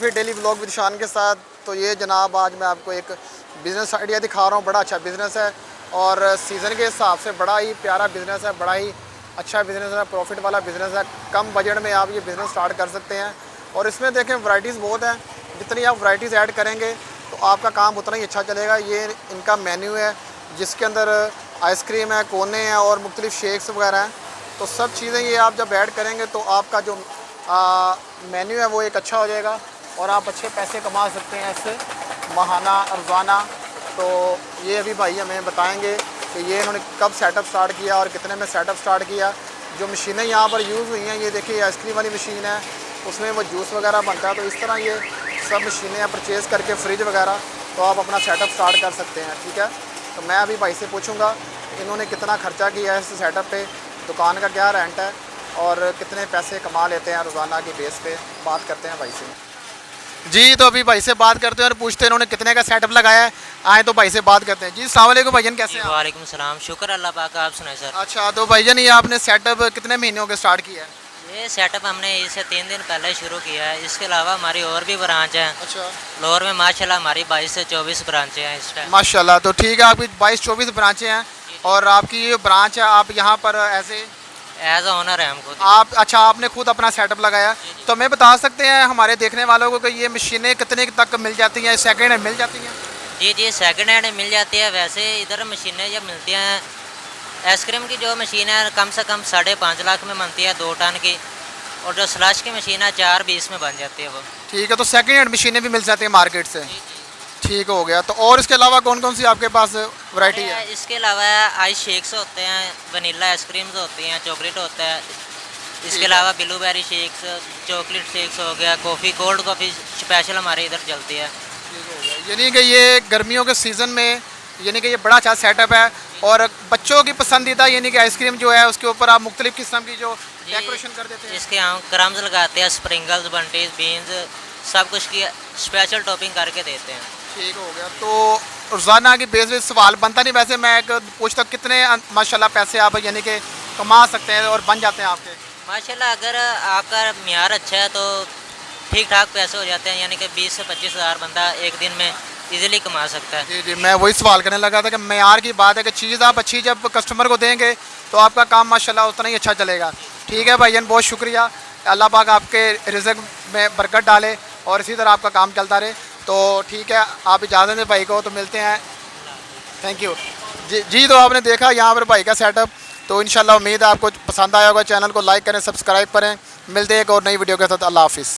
फिर daily vlog with शान के साथ। तो ये जनाब आज मैं आपको एक बिज़नेस आइडिया दिखा रहा हूँ। बड़ा अच्छा बिज़नेस है और सीज़न के हिसाब से बड़ा ही प्यारा बिज़नेस है, बड़ा ही अच्छा बिज़नेस है, प्रॉफिट वाला बिज़नेस है। कम बजट में आप ये बिज़नेस स्टार्ट कर सकते हैं। और इसमें देखें वैराइटीज़ बहुत हैं, जितनी आप वैराइटीज़ ऐड करेंगे तो आपका काम उतना ही अच्छा चलेगा। ये इनका मेन्यू है जिसके अंदर आइसक्रीम है, कोने हैं और मुख्तलिफ शेक्स वगैरह हैं। तो सब चीज़ें ये आप जब ऐड करेंगे तो आपका जो मेन्यू है वो एक अच्छा हो जाएगा और आप अच्छे पैसे कमा सकते हैं इससे माहाना रोज़ाना। तो ये अभी भाई हमें बताएंगे कि ये इन्होंने कब सेटअप स्टार्ट किया और कितने में सेटअप स्टार्ट किया। जो मशीनें यहाँ पर यूज़ हुई हैं, ये देखिए आइसक्रीम वाली मशीन है, उसमें वो जूस वगैरह बनता है। तो इस तरह ये सब मशीनें परचेज़ करके फ्रिज वगैरह तो आप अपना सेटअप स्टार्ट कर सकते हैं। ठीक है, तो मैं अभी भाई से पूछूंगा इन्होंने कितना खर्चा किया है इस सेटअप पे, दुकान का क्या रेंट है और कितने पैसे कमा लेते हैं रोज़ाना की बेस पे। बात करते हैं भाई से। जी तो अभी भाई से बात करते हैं और पूछते हैं इन्होंने कितने का सेटअप लगाया है। आए तो भाई से बात करते हैं। जी अस्सलाम वालेकुम भाईजान, कैसे हैं? वालेकुम सलाम, शुक्र अल्लाह पाक, आप सुनाए सर। अच्छा, तो भाईजान ये आपने सेटअप कितने महीनों के स्टार्ट किया है? ये सेटअप हमने इससे 3 दिन पहले शुरू किया है। इसके अलावा हमारी और भी ब्रांच है। अच्छा, लाहौर में माशाल्लाह हमारी 22 से 24 ब्रांचें हैं इस टाइम। माशाल्लाह। तो ठीक है, आपकी 22-24 ब्रांचें हैं और आपकी ये ब्रांच है, आप यहाँ पर एज ऑनर है हमको। आप अच्छा आपने खुद अपना सेटअप लगाया। तो हमें बता सकते हैं हमारे देखने वालों को कि ये मशीनें कितने तक मिल जाती हैं, सेकेंड हैंड मिल जाती हैं? जी जी, सेकंड हैंड मिल जाती है। वैसे इधर मशीनें जब मिलती हैं, आइसक्रीम की जो मशीन है कम से कम 5.5 लाख में बनती है 2 टन की, और जो स्लश की मशीन है 4.20 में बन जाती है वो। ठीक है, तो सेकेंड हैंड मशीनें भी मिल जाती हैं मार्केट से। ठीक हो गया। तो और इसके अलावा कौन कौन सी आपके पास वैरायटी है? इसके अलावा आइस शेक्स होते हैं, वनीला आइसक्रीम्स होती हैं, चॉकलेट होता है। इसके अलावा ब्लूबेरी शेक्स, चॉकलेट शेक्स हो गया, कॉफ़ी, कोल्ड कॉफ़ी स्पेशल हमारे इधर चलती है। यानी कि ये गर्मियों के सीज़न में यानी कि ये बड़ा अच्छा सेटअप है और बच्चों की पसंदीदा यानी कि आइसक्रीम जो है उसके ऊपर आप मुख्तलिफ किस्म की जो डेकोरेशन कर देते हैं। इसके हम क्रम्स लगाते हैं, स्प्रिंगल्स, बंटीज, बीन्स, सब कुछ की स्पेशल टॉपिंग करके देते हैं। ठीक हो गया। तो रोज़ाना की बेस पे सवाल बनता नहीं, वैसे मैं एक पूछता हूँ कितने माशाल्लाह पैसे आप यानी कि कमा सकते हैं और बन जाते हैं आपके? माशाल्लाह अगर आपका म्यार अच्छा है तो ठीक ठाक पैसे हो जाते हैं, यानी कि 20 से 25 हज़ार बंदा एक दिन में इजीली कमा सकता है। जी जी, मैं वही सवाल करने लगा था कि मेयार की बात है कि चीज़ आप अच्छी जब कस्टमर को देंगे तो आपका काम माशाल्लाह उतना ही अच्छा चलेगा। ठीक है भाईजान, बहुत शुक्रिया। अल्लाह पाक आपके रिज़्क़ में बरकत डाले और इसी तरह आपका काम चलता रहे। तो ठीक है, आप इजाज़त दें भाई को, तो मिलते हैं। थैंक यू जी। जी तो आपने देखा यहाँ पर भाई का सेटअप। तो इंशाल्लाह उम्मीद है आपको पसंद आया होगा। चैनल को लाइक करें, सब्सक्राइब करें। मिलते हैं एक और नई वीडियो के साथ। अल्लाह हाफिज़।